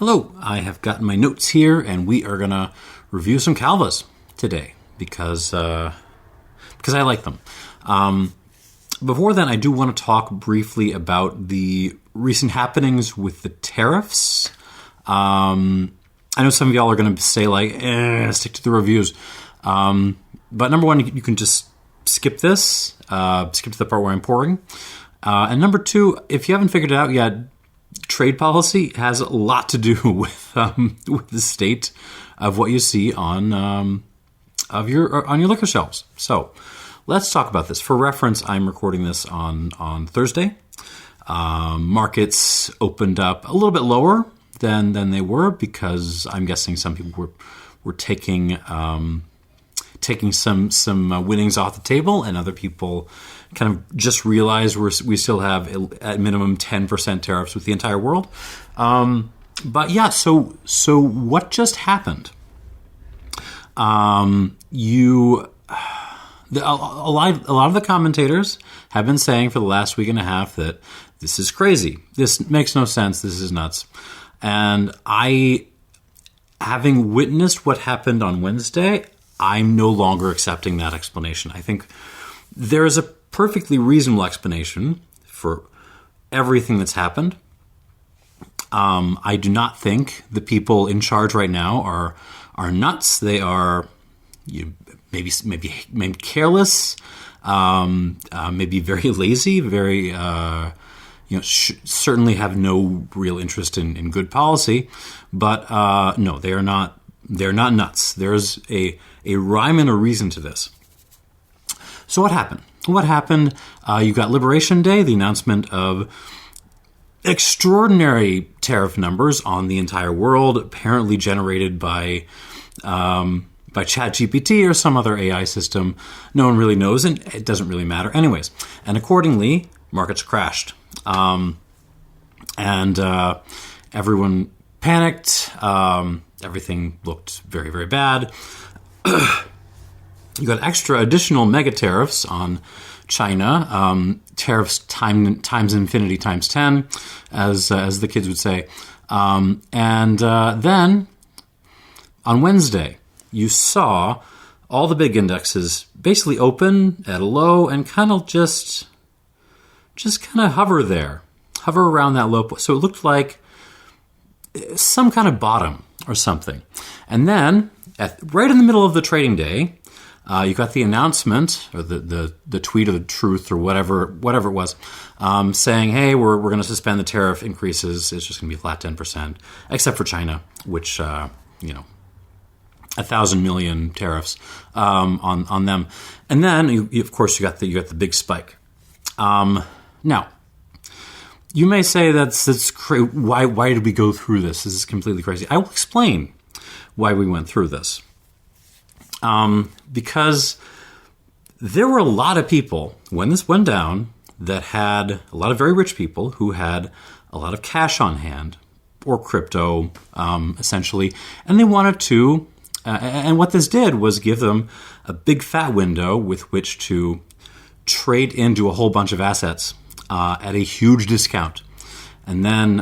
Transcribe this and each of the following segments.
Hello, I have gotten my notes here, and we are going to review some Calvas today because I like them. Before then, I do want to talk briefly about the recent happenings with the tariffs. I know some of y'all are going to say, stick to the reviews. But number one, you can just skip this, skip to the part where I'm pouring. And number two, if you haven't figured it out yet, trade policy has a lot to do with the state of what you see on your liquor shelves. So let's talk about this. For reference, I'm recording this on Thursday. Markets opened up a little bit lower than they were because I'm guessing some people were taking some winnings off the table, and other people kind of just realized we still have at minimum 10% tariffs with the entire world. But yeah, so what just happened? A lot of the commentators have been saying for the last week and a half that this is crazy. This makes no sense. This is nuts. And having witnessed what happened on Wednesday, I'm no longer accepting that explanation. I think there is a perfectly reasonable explanation for everything that's happened. I do not think the people in charge right now are nuts. They are maybe careless, maybe very lazy, very certainly have no real interest in good policy. But no, they are not. They're not nuts. There's a rhyme and a reason to this. So what happened? What happened? You got Liberation Day, the announcement of extraordinary tariff numbers on the entire world, apparently generated by ChatGPT or some other AI system. No one really knows, and it doesn't really matter anyways. And accordingly, markets crashed. And everyone panicked. Everything looked very, very bad. You got additional mega tariffs on China, tariffs times infinity times 10, as the kids would say. And then on Wednesday, you saw all the big indexes basically open at a low and kind of just kind of hover around that low. So it looked like some kind of bottom or something. And then right in the middle of the trading day, you got the announcement or the tweet of the truth or whatever it was, saying, hey, we're going to suspend the tariff increases. It's just going to be flat 10%, except for China, which 1,000 million tariffs on them. And then of course you got the big spike. Now, you may say that's crazy. Why did we go through this? This is completely crazy. I will explain why we went through this. Because there were a lot of people when this went down that had a lot of very rich people who had a lot of cash on hand or crypto, essentially, and they wanted to. And what this did was give them a big fat window with which to trade into a whole bunch of assets at a huge discount. And then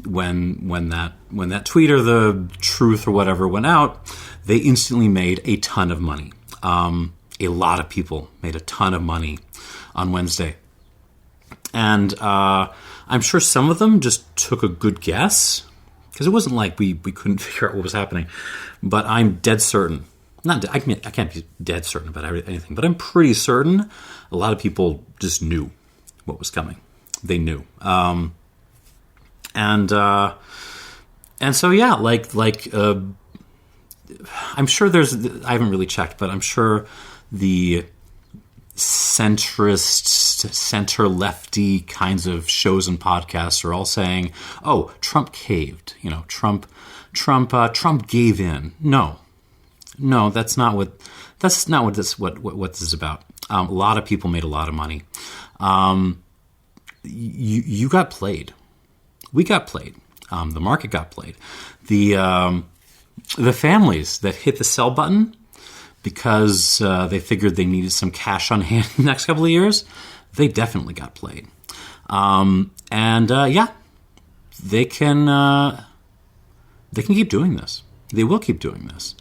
when that tweet or the truth or whatever went out, they instantly made a ton of money. A lot of people made a ton of money on Wednesday. And I'm sure some of them just took a good guess, because it wasn't like we couldn't figure out what was happening. But I'm dead certain. I can't be dead certain about anything, but I'm pretty certain a lot of people just knew what was coming. They knew. And so yeah, I'm sure I haven't really checked, but I'm sure the centrist, center-lefty kinds of shows and podcasts are all saying, "Oh, Trump caved." Trump gave in. No, that's not what this is about. A lot of people made a lot of money. You got played. We got played. The market got played. The families that hit the sell button because they figured they needed some cash on hand in the next couple of years, they definitely got played. They can they can keep doing this. They will keep doing this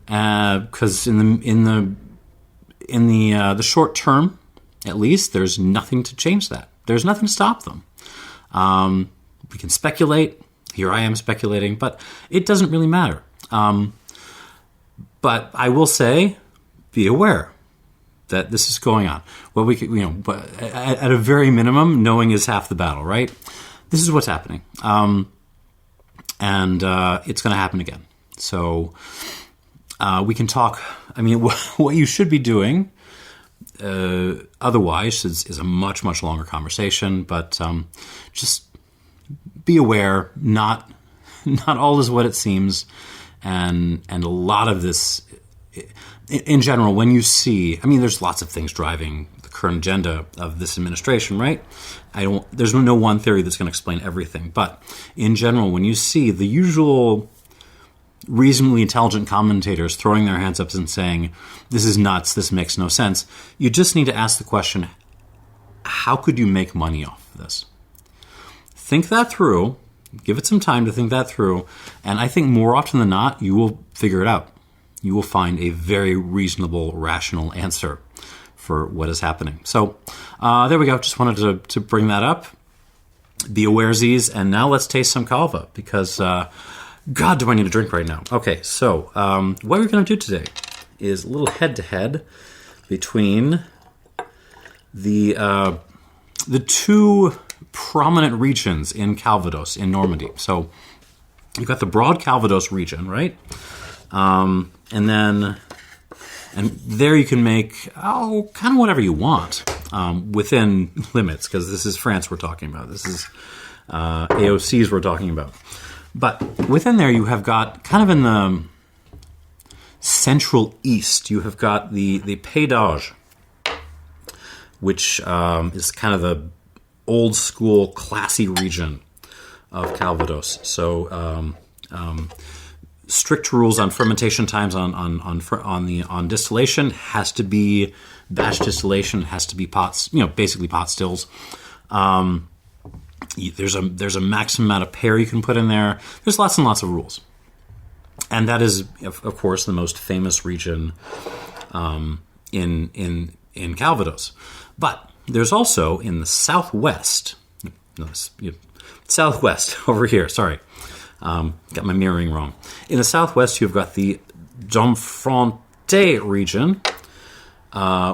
because in the short term, at least, there's nothing to change that. There's nothing to stop them. We can speculate. Here I am speculating, but it doesn't really matter. But I will say, be aware that this is going on. Well, we could, but at a very minimum, knowing is half the battle, right? This is what's happening, and it's going to happen again. So we can talk. I mean, what you should be doing. Otherwise, is a much, much longer conversation. But just be aware. Not all is what it seems, and a lot of this. In general, when you see, I mean, there's lots of things driving the current agenda of this administration, right? There's no one theory that's going to explain everything. But in general, when you see the usual reasonably intelligent commentators throwing their hands up and saying, this is nuts, this makes no sense, you just need to ask the question, how could you make money off of this? Think that through. Give it some time to think that through. And I think more often than not, you will figure it out. You will find a very reasonable, rational answer for what is happening. So there we go. Just wanted to bring that up. Be aware, Z's. And now let's taste some Calva because, God, do I need a drink right now. Okay, so what we're going to do today is a little head-to-head between the two prominent regions in Calvados, in Normandy. So you've got the broad Calvados region, right? And there you can make, kind of whatever you want within limits, because this is France we're talking about. This is AOCs we're talking about. But within there you have got, kind of in the central east, you have got the Pays d'Auge, which is kind of the old school, classy region of Calvados. So strict rules on fermentation times, on distillation. Has to be batch distillation. Has to be pots, basically pot stills. There's a maximum amount of pear you can put in there. There's lots and lots of rules, and that is, of course, the most famous region in Calvados. But there's also in the southwest. Southwest over here. Sorry. Got my mirroring wrong. In the southwest, you've got the Domfrontais region,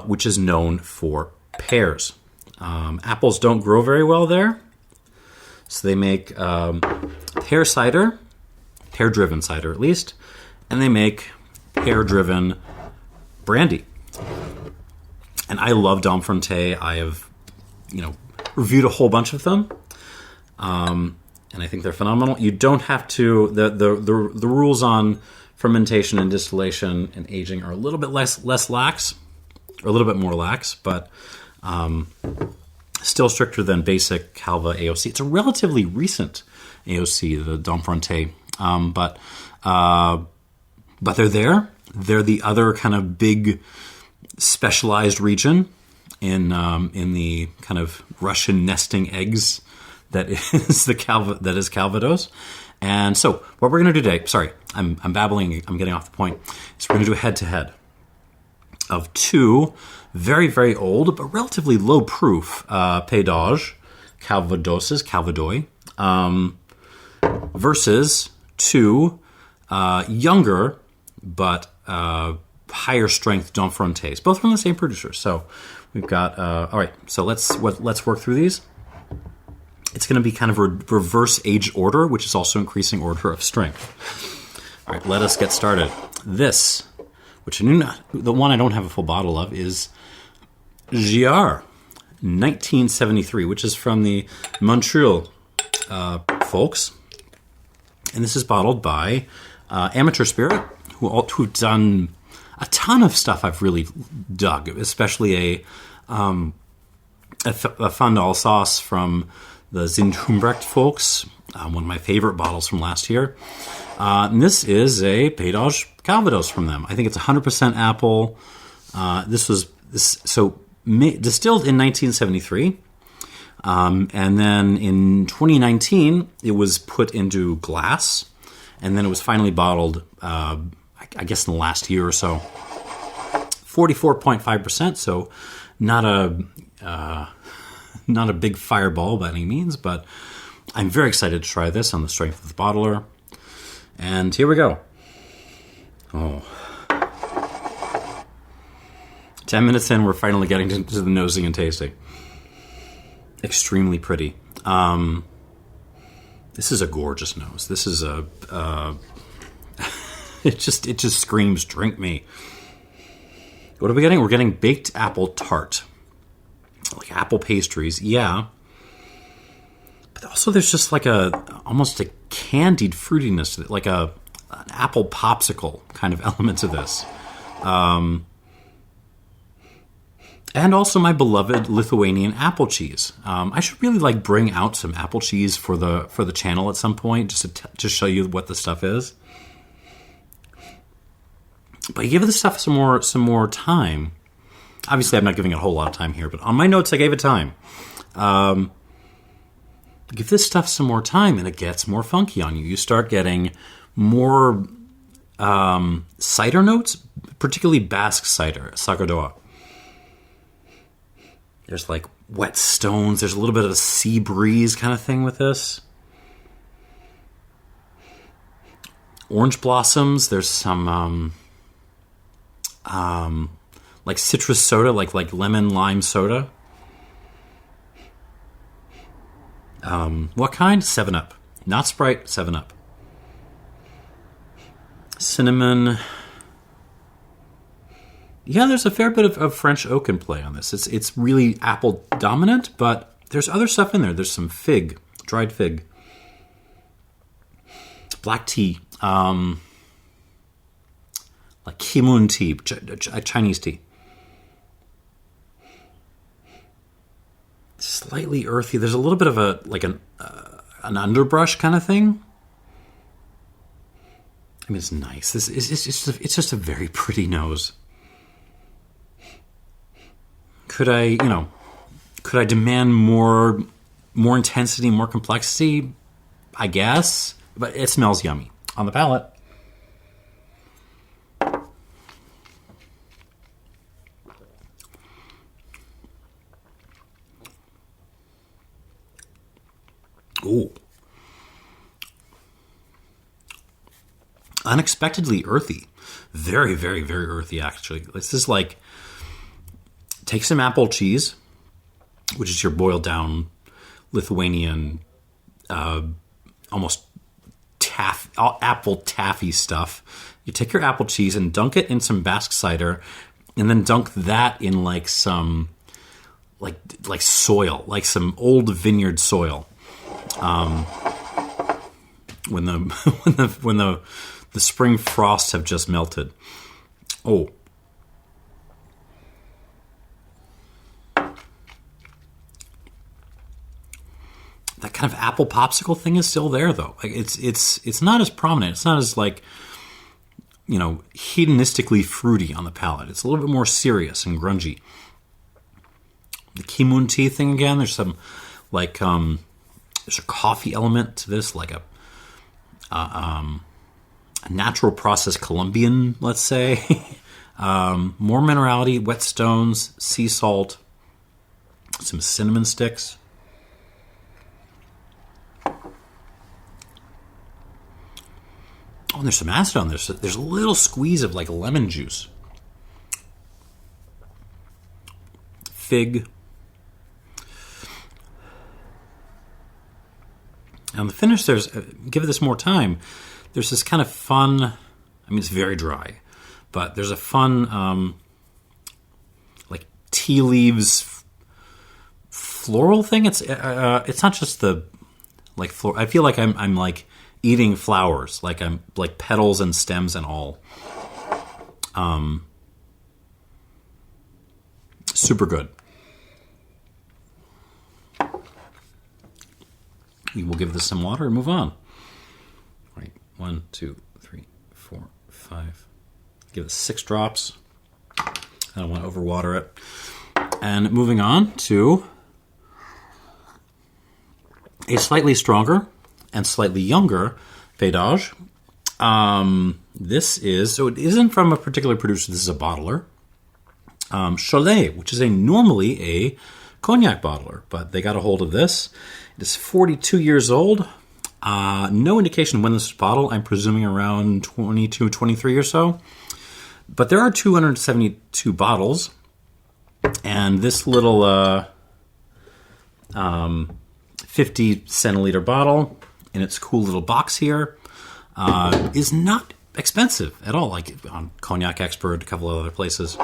which is known for pears. Apples don't grow very well there, so they make pear cider, pear-driven cider at least, and they make pear-driven brandy. And I love Domfrontais. I have, reviewed a whole bunch of them. And I think they're phenomenal. You don't have to. The rules on fermentation and distillation and aging are a little bit less lax, or a little bit more lax, but still stricter than basic Calva AOC. It's a relatively recent AOC, the Domfrontais, but they're there. They're the other kind of big specialized region in the kind of Russian nesting eggs that is Calvados. And so what we're going to do today, sorry, I'm babbling, I'm getting off the point, is we're going to do a head-to-head of two very, very old but relatively low-proof Pays d'Auge, Calvadoses, Calvados, versus two younger but higher-strength Domfrontais, both from the same producer. So we've got, all right, so let's work through these. It's going to be kind of a reverse age order, which is also increasing order of strength. All right, let us get started. This, which the one I don't have a full bottle of, is Giard, 1973, which is from the Montreal folks. And this is bottled by Amateur Spirit, who've done a ton of stuff I've really dug, especially a Fandal sauce from the Zinhumbrecht folks, one of my favorite bottles from last year. And this is a Pays d'Auge Calvados from them. I think it's 100% apple. Distilled in 1973. And then in 2019, it was put into glass and then it was finally bottled, I guess in the last year or so. 44.5%, so not a big fireball by any means, but I'm very excited to try this on the strength of the bottler. And here we go. Oh. 10 minutes in, we're finally getting to the nosing and tasting. Extremely pretty. This is a gorgeous nose. This is it just screams, drink me. What are we getting? We're getting baked apple tart. Like apple pastries, yeah. But also there's just like almost a candied fruitiness to it, like an apple popsicle kind of element to this. And also my beloved Lithuanian apple cheese. I should really bring out some apple cheese for the channel at some point, just to show you what the stuff is. But you give this stuff some more time. Obviously, I'm not giving it a whole lot of time here, but on my notes, I gave it time. Give this stuff some more time, and it gets more funky on you. You start getting more cider notes, particularly Basque cider, Sagardoa. There's like wet stones. There's a little bit of a sea breeze kind of thing with this. Orange blossoms. There's some like citrus soda, like lemon lime soda. What kind? 7-Up. Not Sprite, 7-Up. Cinnamon. Yeah, there's a fair bit of French oak in play on this. It's really apple dominant, but there's other stuff in there. There's some fig, dried fig. Black tea. Like Kimun tea, Chinese tea. Slightly earthy. There's a little bit of an underbrush kind of thing. I mean, it's nice. It's just a very pretty nose. Could I demand more intensity, more complexity? I guess, but it smells yummy on the palate. Ooh. Unexpectedly earthy. Very, very, very earthy, actually. This is like, take some apple cheese, which is your boiled down Lithuanian, almost apple taffy stuff. You take your apple cheese and dunk it in some Basque cider, and then dunk that in like some, like soil, like some old vineyard soil. When the spring frosts have just melted. Oh. That kind of apple popsicle thing is still there though. Like it's not as prominent. It's not as hedonistically fruity on the palate. It's a little bit more serious and grungy. The Kimun tea thing again, there's some there's a coffee element to this, like a natural process Colombian, let's say. More minerality, wet stones, sea salt, some cinnamon sticks. Oh, and there's some acid on this. There's a little squeeze of lemon juice. Fig. On the finish, give this more time. There's this kind of fun. It's very dry, but there's a fun, tea leaves, floral thing. It's not just the floral. I feel like I'm eating flowers, I'm petals and stems and all. Super good. We will give this some water and move on. Right, 1, 2, 3, 4, 5. Give it 6 drops. I don't want to overwater it. And moving on to a slightly stronger and slightly younger Fais d'Age. This is, so it isn't from a particular producer, this is a bottler. Chollet, which is normally a cognac bottler, but they got a hold of this. It is 42 years old. No indication when this was bottled. I'm presuming around 22, 23 or so. But there are 272 bottles. And this little 50 centiliter bottle in its cool little box here is not expensive at all. Like on Cognac Expert, a couple of other places.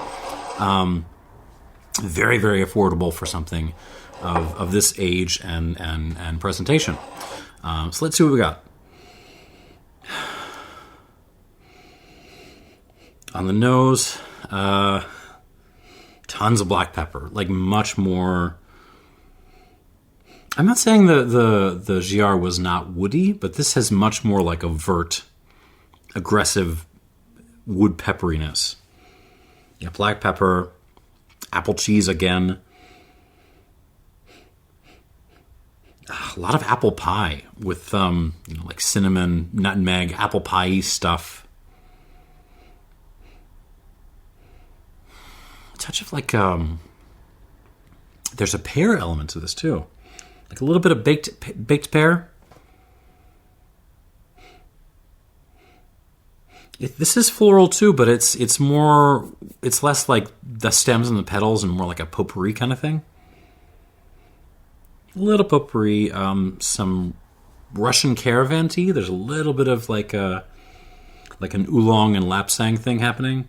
Very, very affordable for something of this age and presentation. So let's see what we got. On the nose, tons of black pepper, like much more. I'm not saying the Giard was not woody, but this has much more like overt, aggressive wood pepperiness. Yeah, black pepper, apple cheese again. A lot of apple pie with like cinnamon, nutmeg, apple pie stuff. A touch of like there's a pear element to this too, like a little bit of baked pear. This is floral too, but it's less like the stems and the petals and more like a potpourri kind of thing. A little potpourri, some Russian caravan tea. There's a little bit of like an oolong and lapsang thing happening.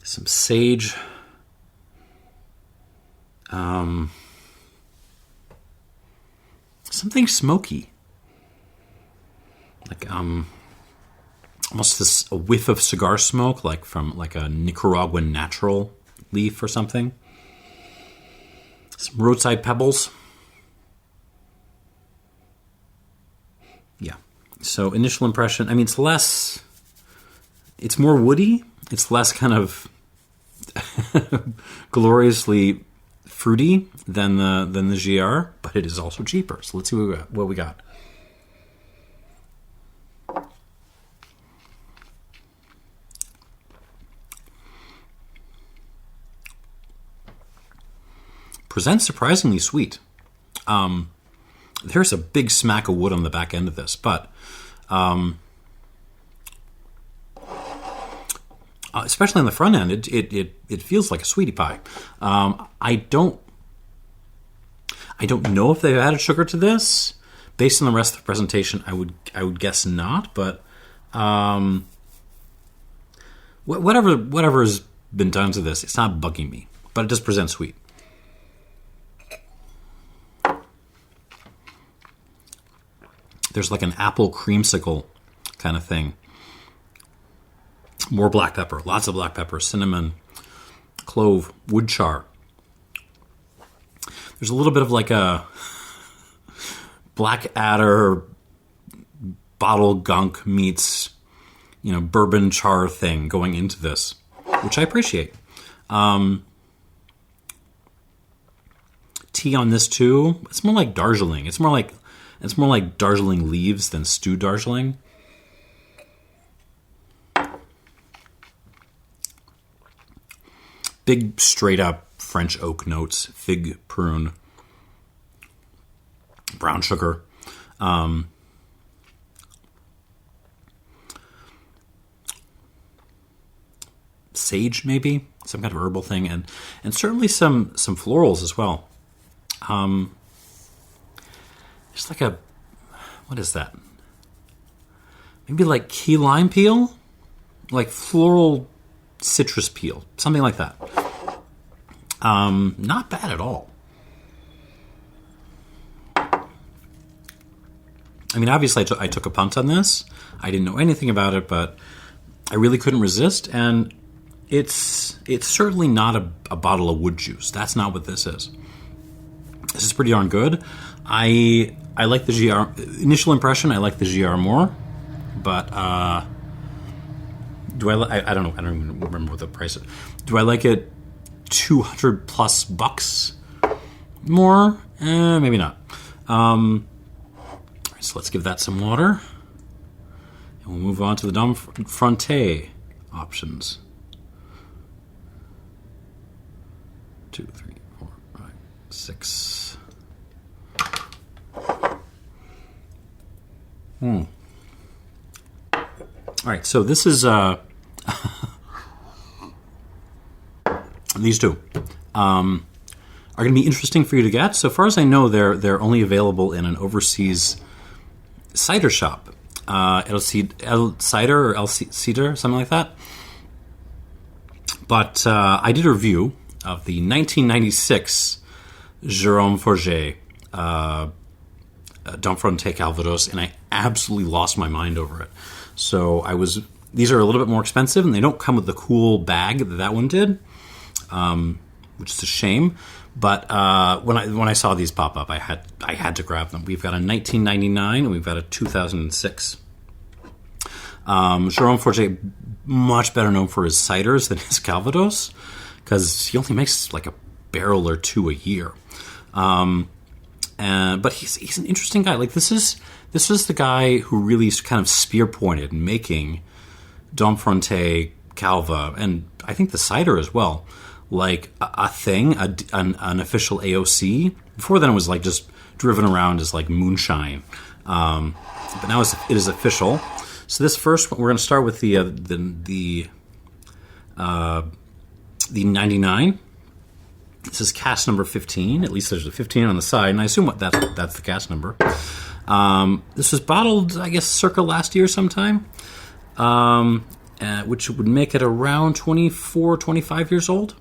Some sage. Something smoky. Like almost a whiff of cigar smoke, like from like a Nicaraguan natural leaf or something. Some roadside pebbles. Yeah. So initial impression, I mean, it's more woody. It's less kind of gloriously fruity than the Giard, but it is also cheaper. So let's see what we got. Presents surprisingly sweet. There's a big smack of wood on the back end of this, but especially on the front end, it feels like a sweetie pie. I don't know if they've added sugar to this. Based on the rest of the presentation, I would guess not. But whatever has been done to this, it's not bugging me. But it does present sweet. There's like an apple creamsicle kind of thing. More black pepper, lots of black pepper, cinnamon, clove, wood char. There's a little bit of like a Blackadder bottle gunk meets, bourbon char thing going into this, which I appreciate. Tea on this too. It's more like Darjeeling. It's more like Darjeeling leaves than stewed Darjeeling. Big straight up French oak notes, fig, prune, brown sugar. Sage maybe, some kind of herbal thing, and certainly some florals as well. Just like what is that? Maybe like key lime peel? Like floral citrus peel. Something like that. Not bad at all. I mean, obviously I took a punt on this. I didn't know anything about it, but I really couldn't resist, and it's certainly not a bottle of wood juice. That's not what this is. This is pretty darn good. I like the Giard. Initial impression, I like the Giard more, but do I? I don't know. I don't even remember what the price is. Do I like it $200+ more? Maybe not. So let's give that some water, And we'll move on to the Domfrontais options. 2, 3, 4, 5, 6. All right, so this is these two are going to be interesting for you to get. So far as I know, they're only available in an overseas cider shop, El Cider or El Cider, something like that. But I did a review of the 1996 Jérôme Forget Domfrontais Calvados, and I absolutely lost my mind over it. So these are a little bit more expensive, and they don't come with the cool bag that one did, which is a shame. But when I saw these pop up, I had to grab them. We've got a 1999 and we've got a 2006. Jérôme Forget, much better known for his ciders than his Calvados, because he only makes like a barrel or two a year. But he's an interesting guy. Like this is the guy who really kind of spear pointed making Domfrontais Calva, and I think the cider as well, like a thing, an official AOC. Before then, it was like just driven around as like moonshine. But now it is official. So this first one, we're going to start with the 99. This is cask number 15. At least there's a 15 on the side, and I assume that's the cask number. This was bottled, I guess, circa last year sometime, which would make it around 24, 25 years old.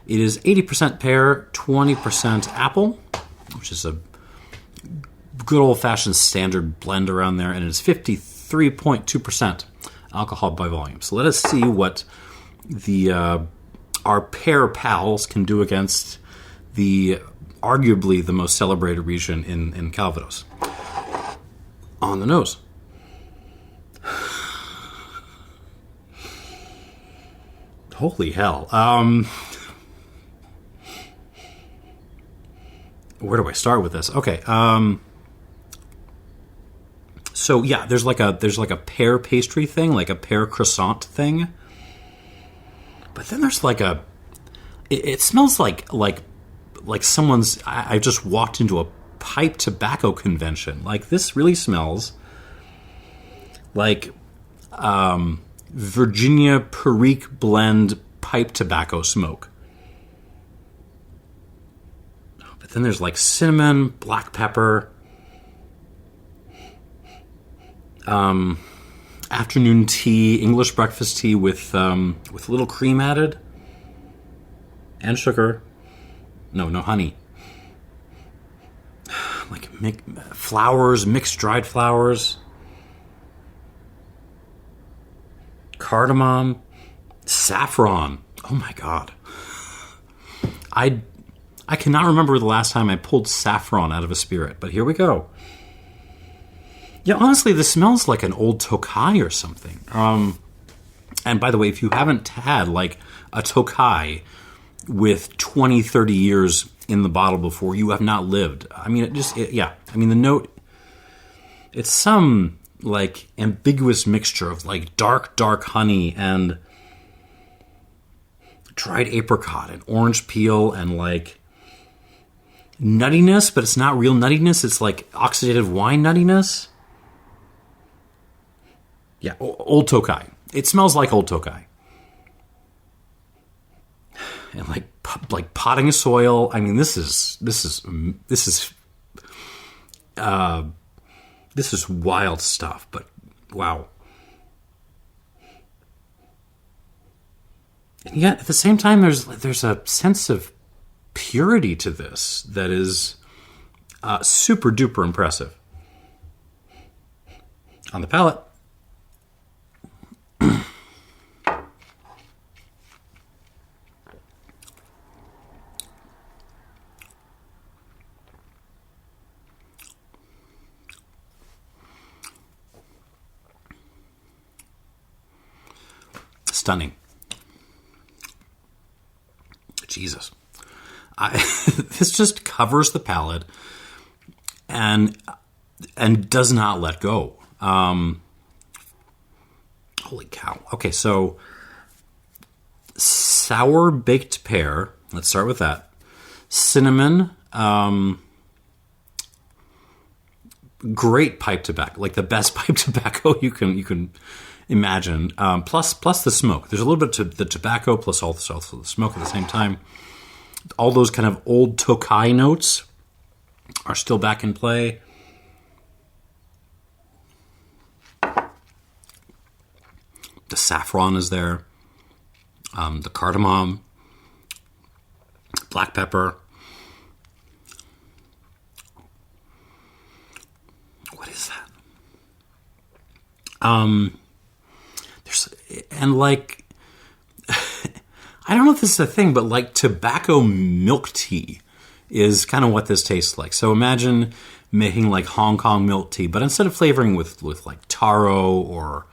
It is 80% pear, 20% apple, which is a good old-fashioned standard blend around there, and it is 53.2% alcohol by volume. So let us see what our pear pals can do against arguably the most celebrated region in Calvados. On the nose. Holy hell. Where do I start with this? Okay. So yeah, there's like a pear pastry thing, like a pear croissant thing. But then there's like it smells like someone's. I just walked into a pipe tobacco convention. Like this really smells like Virginia Perique blend pipe tobacco smoke. But then there's like cinnamon, black pepper, afternoon tea, English breakfast tea with a little cream added, and sugar. No honey. Like flowers, mixed dried flowers, cardamom, saffron. Oh my god. I cannot remember the last time I pulled saffron out of a spirit, but here we go. Yeah, honestly, this smells like an old Tokay or something. And by the way, if you haven't had like a Tokay with 20, 30 years in the bottle before, you have not lived. I mean, the note, it's some like ambiguous mixture of like dark honey and dried apricot and orange peel and like nuttiness, but it's not real nuttiness. It's like oxidative wine nuttiness. Yeah, old Tokay. It smells like old Tokay. And like potting soil. I mean, this is wild stuff. But wow. And yet at the same time, there's a sense of purity to this that is super duper impressive. On the palate. Stunning. Jesus. This just covers the palate and does not let go. Holy cow. Okay, so sour baked pear. Let's start with that. Cinnamon. Great pipe tobacco, like the best pipe tobacco you can imagine. Plus the smoke. There's a little bit to the tobacco, plus also the smoke at the same time. All those kind of old Tokai notes are still back in play. The saffron is there. The cardamom, black pepper. What is that? There's, and like, I don't know if this is a thing, but like tobacco milk tea is kind of what this tastes like. So imagine making like Hong Kong milk tea, but instead of flavoring with like taro or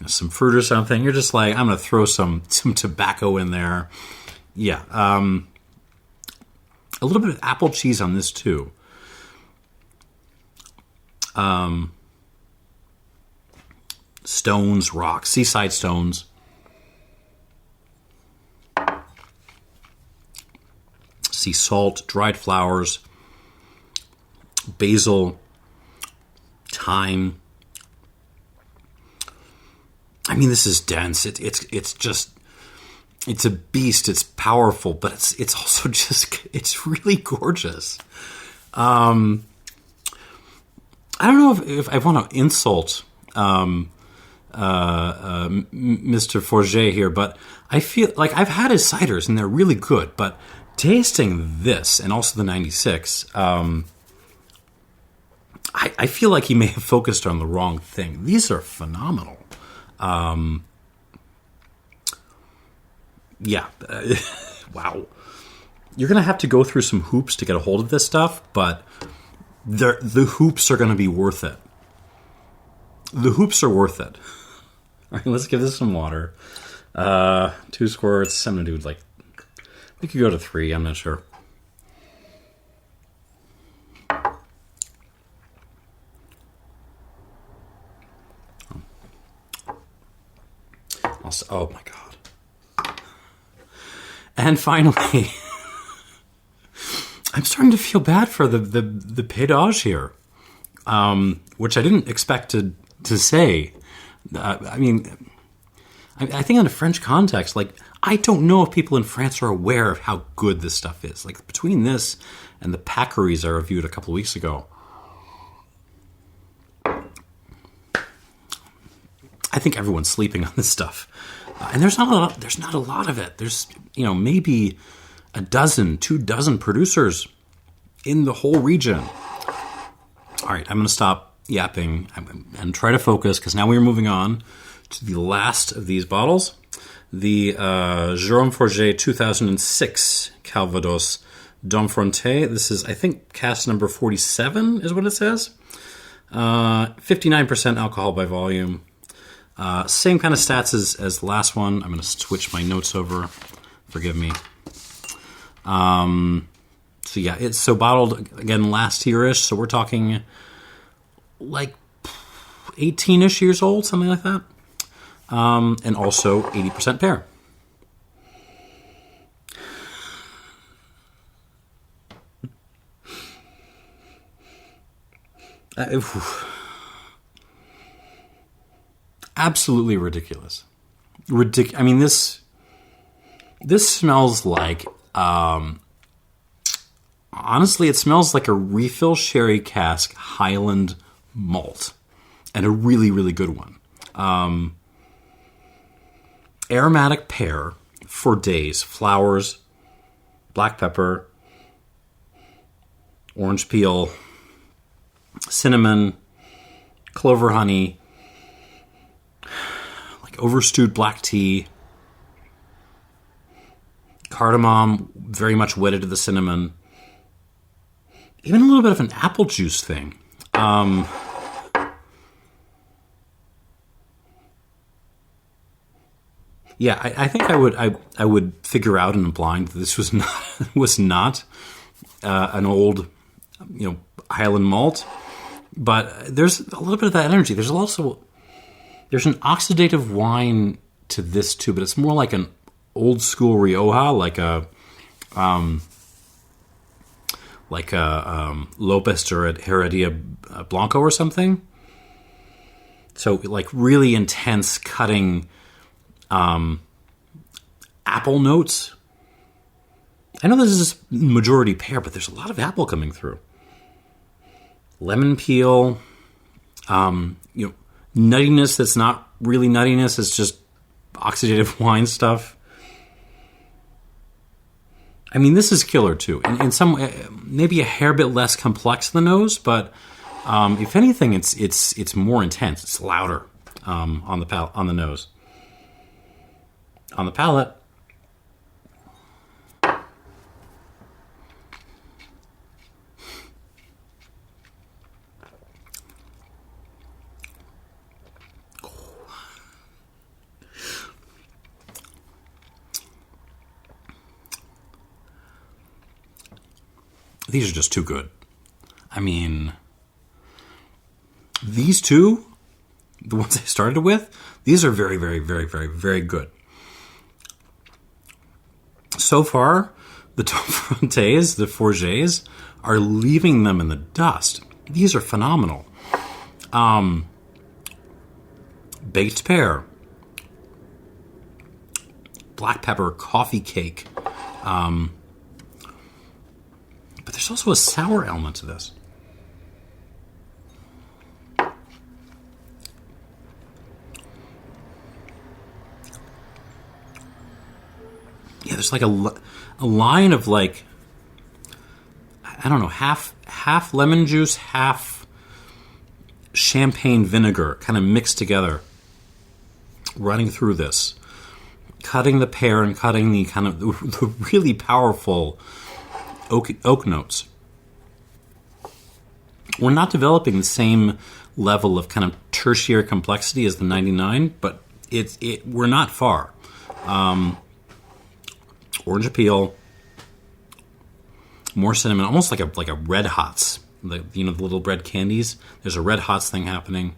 some fruit or something, you're just like, I'm going to throw some tobacco in there. Yeah. A little bit of apple cheese on this too. Stones, rocks, seaside stones. Sea salt, dried flowers, basil, thyme. I mean, this is dense. It's just, it's a beast. It's powerful, but it's also just, it's really gorgeous. I don't know if I want to insult Mr. Forget here, but I feel like I've had his ciders and they're really good, but tasting this and also the 96, I feel like he may have focused on the wrong thing. These are phenomenal. Yeah. Wow. You're going to have to go through some hoops to get a hold of this stuff, but the hoops are going to be worth it. The hoops are worth it. All right, let's give this some water. 2 squirts. I'm going to do like, we could go to 3. I'm not sure. Oh my God. And finally, I'm starting to feel bad for the pédage here, which I didn't expect to say. I mean, I think in a French context, like, I don't know if people in France are aware of how good this stuff is. Like, between this and the Packeries I reviewed a couple of weeks ago, I think everyone's sleeping on this stuff. And there's not a lot of it. There's, maybe 2 dozen producers in the whole region. All right, I'm going to stop yapping and try to focus, because now we're moving on to the last of these bottles, the Jérôme Forget 2006 Calvados Domfrontais. This is, I think, cask number 47 is what it says. 59% alcohol by volume. Same kind of stats as the last one. I'm going to switch my notes over. Forgive me. So yeah, it's so bottled again last year-ish. So we're talking like 18-ish years old, something like that. And also 80% pear. Absolutely ridiculous. I mean, this smells like, honestly, it smells like a refill sherry cask Highland malt, and a really, really good one. Aromatic pear for days, flowers, black pepper, orange peel, cinnamon, clover honey, like overstewed black tea, cardamom, very much wedded to the cinnamon, even a little bit of an apple juice thing. Yeah, I think I would figure out in the blind that this was not an old, Highland malt, but there's a little bit of that energy. There's There's an oxidative wine to this too, but it's more like an old school Rioja, like a Lopez or a Heredia Blanco or something. So like really intense cutting apple notes. I know this is majority pear, but there's a lot of apple coming through. Lemon peel, nuttiness that's not really nuttiness, it's just oxidative wine stuff. I mean, this is killer too. In some, maybe a hair bit less complex than the nose, but if anything, it's more intense. It's louder on the nose. On the palate, these are just too good. I mean, these two, the ones I started with, these are very, very, very, very, very good. So far, the Domfrontais, the Forgets, are leaving them in the dust. These are phenomenal. Baked pear, black pepper, coffee cake. But there's also a sour element to this. Yeah, there's like a line of like, I don't know, half lemon juice, half champagne vinegar kind of mixed together, running through this, cutting the pear and cutting the kind of the really powerful oak notes. We're not developing the same level of kind of tertiary complexity as the 99, but we're not far. Orange peel, more cinnamon, almost like a Red Hots, the little bread candies. There's a Red Hots thing happening.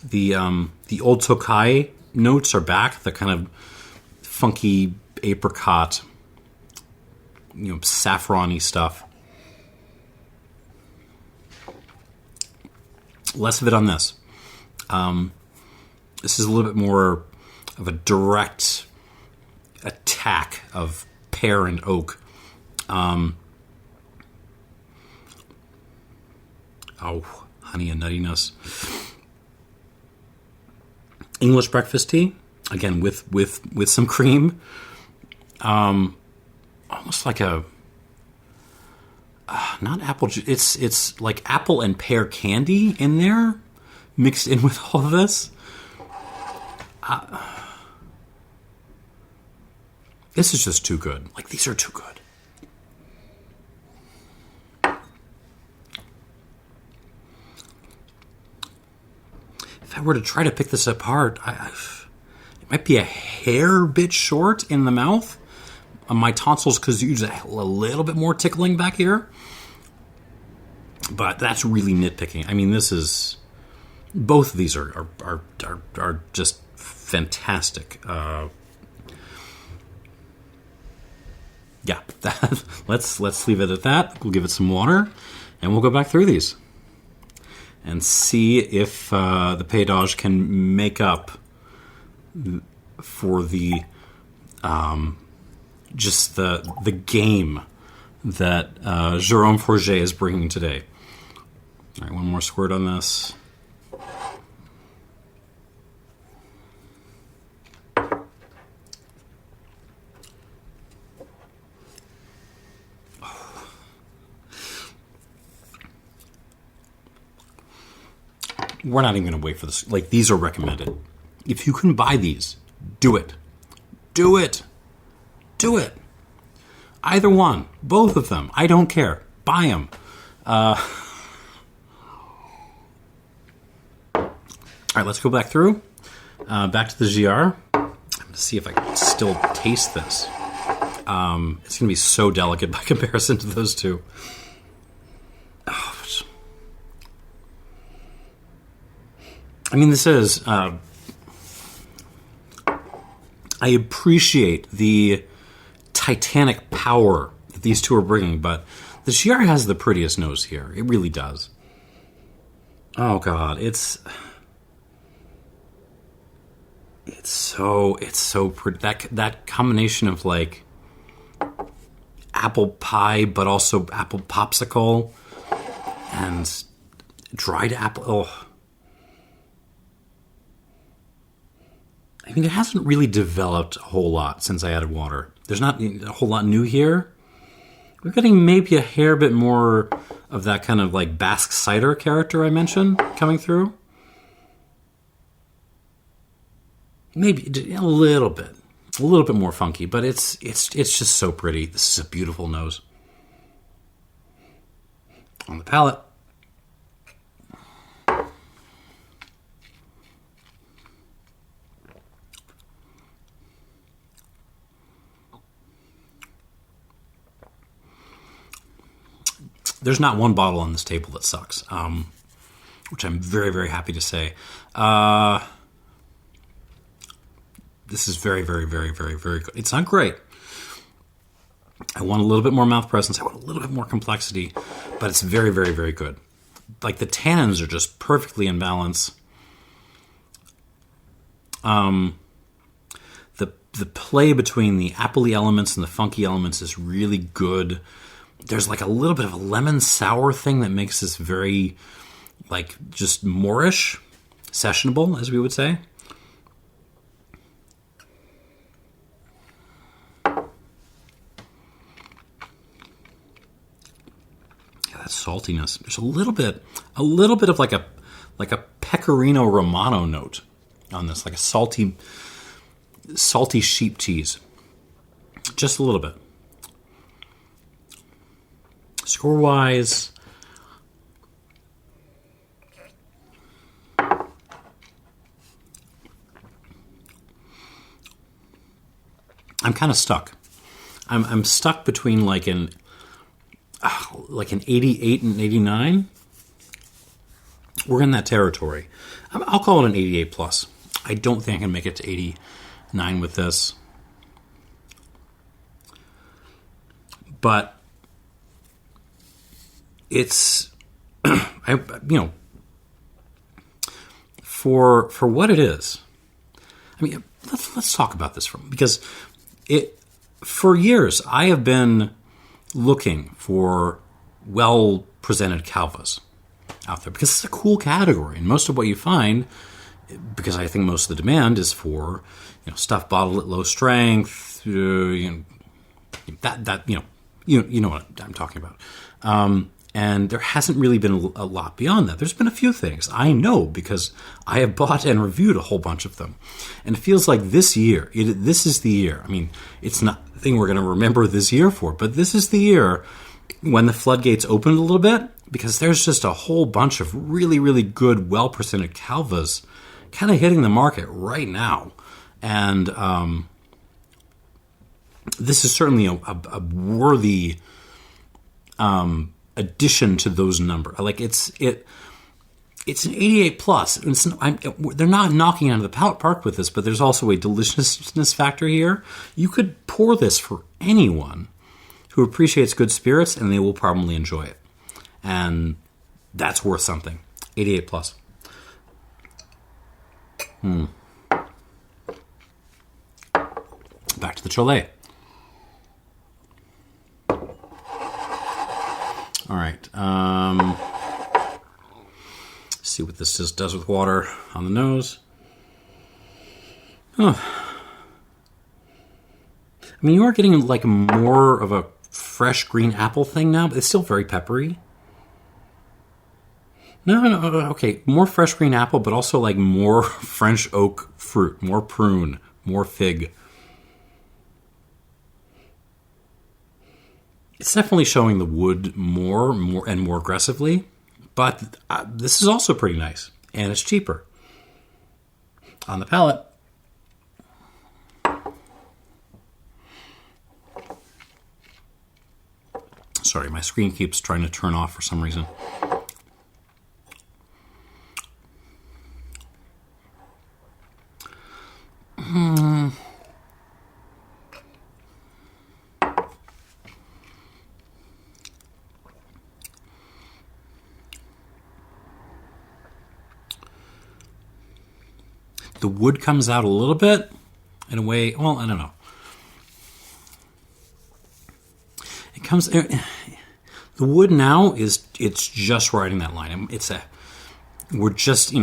The old Tokai notes are back. The kind of funky apricot, saffron-y stuff. Less of it on this. This is a little bit more of a direct attack of pear and oak. Honey and nuttiness. English breakfast tea, again with some cream. Almost like a not apple juice. It's like apple and pear candy in there, mixed in with all of this. This is just too good. Like, these are too good. If I were to try to pick this apart, it might be a hair bit short in the mouth. My tonsils could use a little bit more tickling back here. But that's really nitpicking. I mean, both of these are just fantastic. Yeah, let's leave it at that. We'll give it some water, and we'll go back through these and see if the Pays d'Auge can make up for the just the game that Jérôme Forget is bringing today. All right, one more squirt on this. We're not even going to wait for this. Like, these are recommended. If you can buy these, do it. Do it. Do it. Either one. Both of them. I don't care. Buy them. All right, let's go back through. Back to the Giard. I'm going to see if I can still taste this. It's going to be so delicate by comparison to those two. I mean, this is... I appreciate the titanic power that these two are bringing, but the Giard has the prettiest nose here. It really does. Oh, God. It's so pretty. That combination of, like, apple pie, but also apple popsicle and dried apple. Oh. I mean, it hasn't really developed a whole lot since I added water. There's not a whole lot new here. We're getting maybe a hair bit more of that kind of like Basque cider character I mentioned coming through. Maybe a little bit more funky, but it's just so pretty. This is a beautiful nose. On the palate. There's not one bottle on this table that sucks, which I'm very, very happy to say. This is very, very, very, very, very good. It's not great. I want a little bit more mouth presence. I want a little bit more complexity, but it's very, very, very good. Like, the tannins are just perfectly in balance. The play between the appley elements and the funky elements is really good. There's like a little bit of a lemon sour thing that makes this very, like, just moreish, sessionable, as we would say. Yeah, that saltiness. There's a little bit of like a pecorino romano note on this, like a salty sheep cheese. Just a little bit. Score-wise, I'm kind of stuck. I'm stuck between like an 88 and 89. We're in that territory. I'll call it an 88 plus. I don't think I can make it to 89 with this, but it's, for what it is. I mean, let's talk about this because for years I have been looking for well-presented calvas out there because it's a cool category, and most of what you find, because I think most of the demand is for stuff bottled at low strength, you know what I'm talking about. And there hasn't really been a lot beyond that. There's been a few things. I know because I have bought and reviewed a whole bunch of them. And it feels like this year, this is the year. I mean, it's not the thing we're going to remember this year for, but this is the year when the floodgates opened a little bit, because there's just a whole bunch of really, really good, well-presented calvas kind of hitting the market right now. And this is certainly a worthy addition to those numbers. Like it's an 88 plus. They're not knocking out of the park with this, but there's also a deliciousness factor here. You could pour this for anyone who appreciates good spirits, and they will probably enjoy it. And that's worth something. 88 plus. Back to the Cholay. All right. See what this does with water on the nose. Oh. I mean, you are getting like more of a fresh green apple thing now, but it's still very peppery. No, okay. More fresh green apple, but also like more French oak fruit, more prune, more fig. It's definitely showing the wood more aggressively, but this is also pretty nice, and it's cheaper. On the palate, sorry, my screen keeps trying to turn off for some reason. the wood comes out a little bit in a way. Well, I don't know. It comes. The wood now it's just riding that line. We're just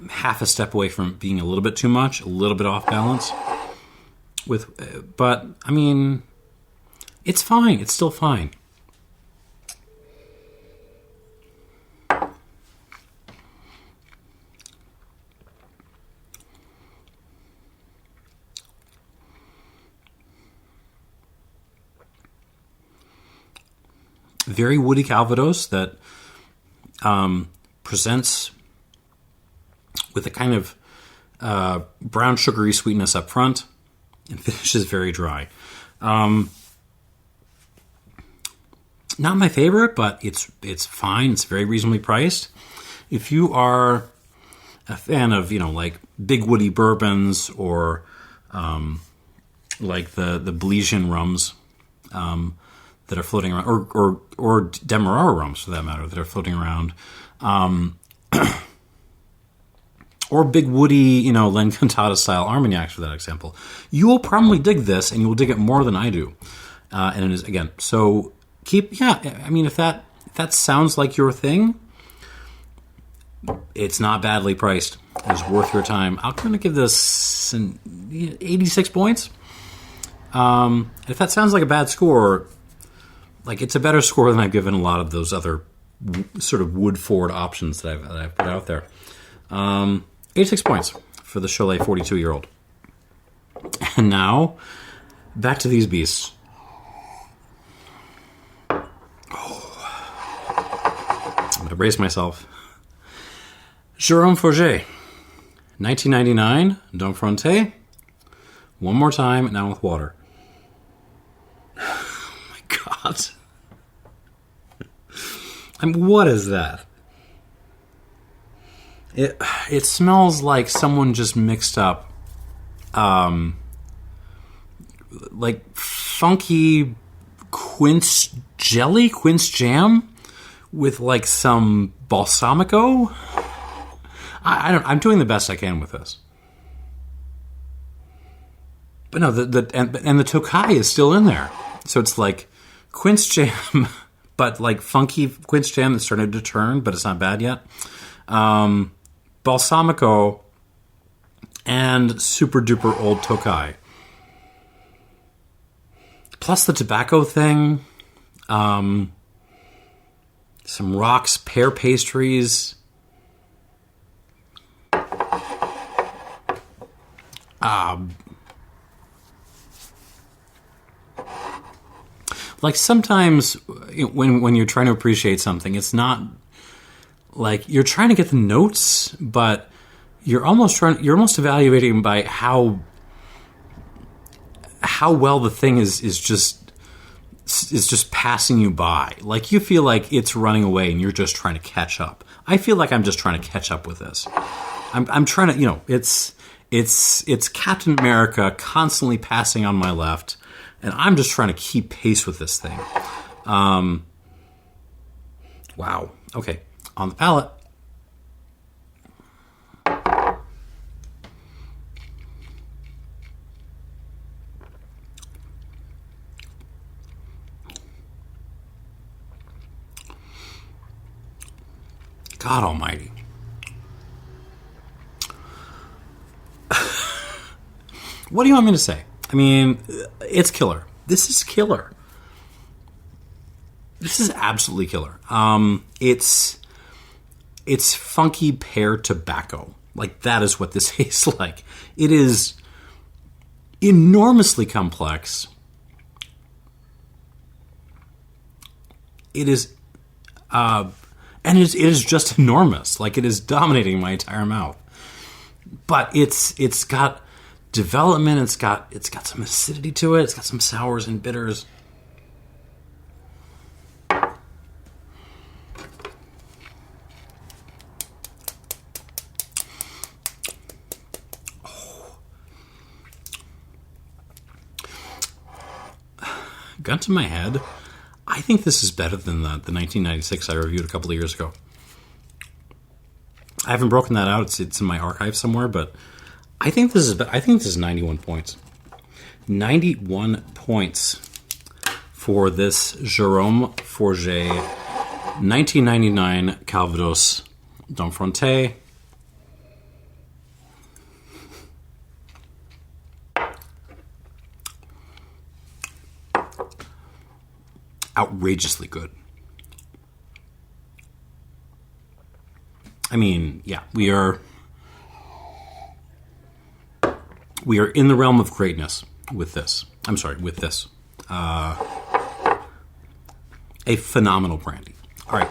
half a step away from being a little bit too much, a little bit off balance. But I mean, it's fine. It's still fine. Very woody Calvados that presents with a kind of brown sugary sweetness up front and finishes very dry. Not my favorite, but it's fine. It's very reasonably priced. If you are a fan of like big woody bourbons or like the Belizean rums that are floating around, or Demerara rums for that matter, that are floating around, or big woody, L'Encantada style Armagnacs for that example, you will probably dig this, and you will dig it more than I do. And it is, again, so I mean, if that sounds like your thing, it's not badly priced. It's worth your time. I'm going to give this 86 points. If that sounds like a bad score, like it's a better score than I've given a lot of those other sort of wood forward options that I've put out there. 86 points for the Cholay 42-year-old. And now, back to these beasts. I'm going to brace myself. Jérôme Forget, 1999, Domfrontais. One more time, now with water. Oh my God. I mean, what is that? It smells like someone just mixed up, like funky quince jam, with like some balsamico. I'm doing the best I can with this. But no, and the Tokai is still in there. So it's like quince jam, but like funky quince jam that's starting to turn, but it's not bad yet. Balsamico and super duper old Tokai. Plus the tobacco thing. Some rocks, pear pastries. Like sometimes when you're trying to appreciate something, it's not like you're trying to get the notes, but you're almost evaluating by how well the thing is just passing you by. Like you feel like it's running away and you're just trying to catch up. I feel like I'm just trying to catch up with this. I'm trying to, it's Captain America constantly passing on my left, and I'm just trying to keep pace with this thing. Wow. Okay. On the palate. God almighty. What do you want me to say? I mean, it's killer. This is killer. This is absolutely killer. It's funky pear tobacco. Like, that is what this tastes like. It is enormously complex. It is, and it is just enormous. Like, it is dominating my entire mouth. But it's got development. It's got some acidity to it. It's got some sours and bitters. Gun to my head, I think this is better than the 1996 I reviewed a couple of years ago. I haven't broken that out. It's in my archive somewhere, but I think this is 91 points. 91 points for this Jérôme Forget 1999 Calvados Domfrontais. Outrageously good. I mean, yeah, we are in the realm of greatness with this. I'm sorry, with this. A phenomenal brandy. All right,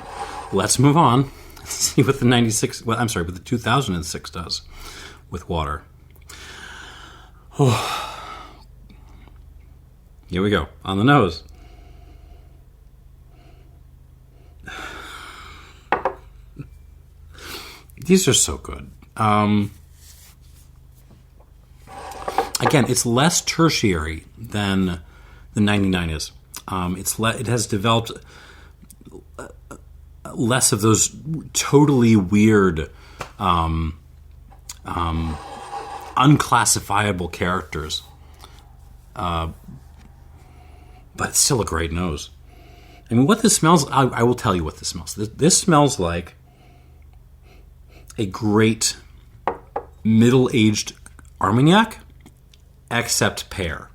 let's move on. See what the 96. Well, I'm sorry, what the 2006 does with water. Oh. Here we go on the nose. These are so good. Again, it's less tertiary than the 99 is. It has developed less of those totally weird, unclassifiable characters. But it's still a great nose. I mean, what this smells... I will tell you what this smells. This smells like a great middle-aged Armagnac, except pear.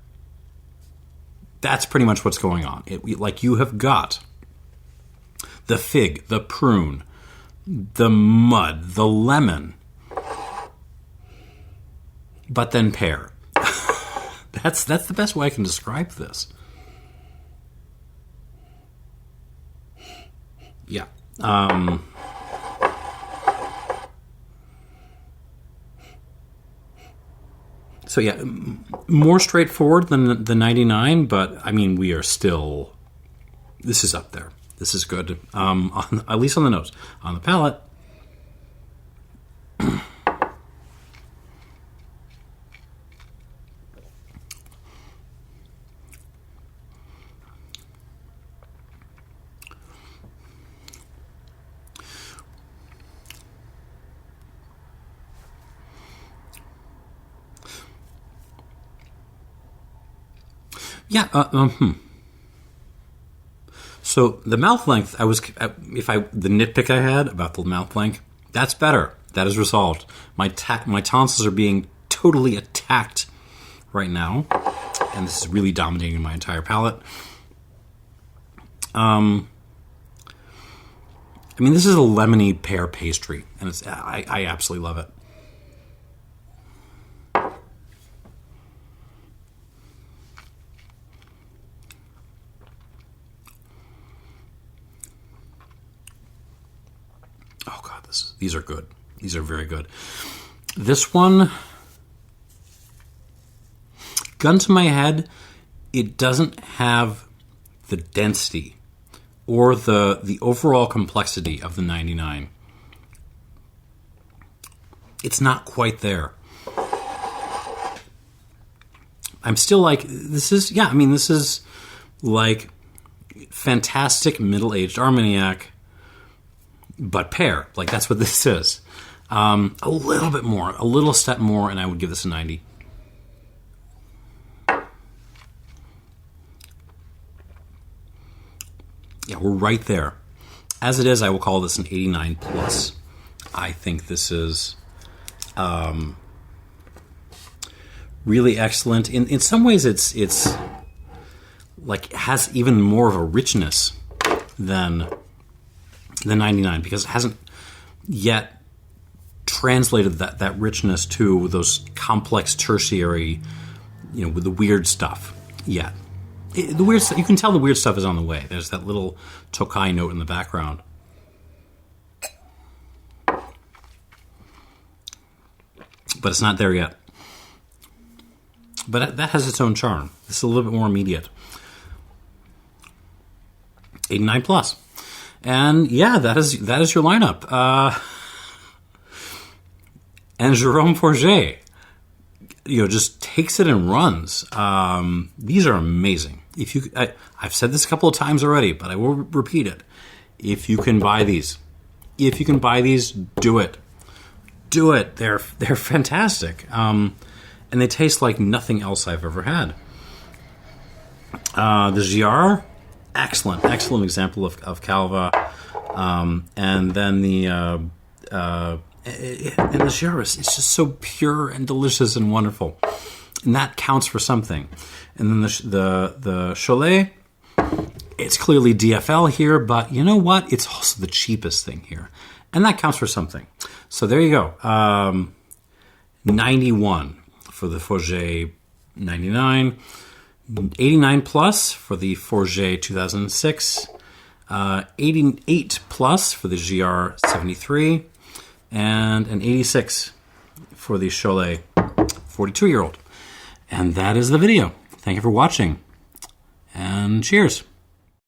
That's pretty much what's going on. Like, you have got the fig, the prune, the mud, the lemon, but then pear. That's the best way I can describe this. Yeah. So yeah, more straightforward than the 99, but I mean, we are still... This is up there. This is good, at least on the nose. On the palate... Yeah. So the mouth length, the nitpick I had about the mouth length, that's better. That is resolved. My tonsils are being totally attacked right now, and this is really dominating my entire palate. I mean, this is a lemony pear pastry, and I absolutely love it. These are good. These are very good. This one, gun to my head, it doesn't have the density or the overall complexity of the 99. It's not quite there. I'm still like, this is like fantastic middle-aged Armagnac, but pear. Like, that's what this is. A little bit more, a little step more, and I would give this a 90. Yeah, we're right there. As it is, I will call this an 89 plus. I think this is really excellent. In some ways, it's like has even more of a richness than the 99, because it hasn't yet translated that richness to those complex tertiary, with the weird stuff yet. The weird stuff, you can tell the weird stuff is on the way. There's that little Tokai note in the background. But it's not there yet. But that has its own charm. This is a little bit more immediate. 89 plus. And yeah, that is your lineup. And Jérôme Forget, just takes it and runs. These are amazing. I've said this a couple of times already, but I will repeat it. If you can buy these, do it. do it. They're fantastic. And they taste like nothing else I've ever had. The Giard, excellent example of Calva. And then and the Giard is it's just so pure and delicious and wonderful. And that counts for something. And then the Chollet, it's clearly DFL here, but you know what? It's also the cheapest thing here. And that counts for something. So there you go. 91 for the Forget 99. 89 plus for the Forget 2006. 88 plus for the Giard 73. And an 86 for the Cholay 42-year-old. And that is the video. Thank you for watching. And cheers.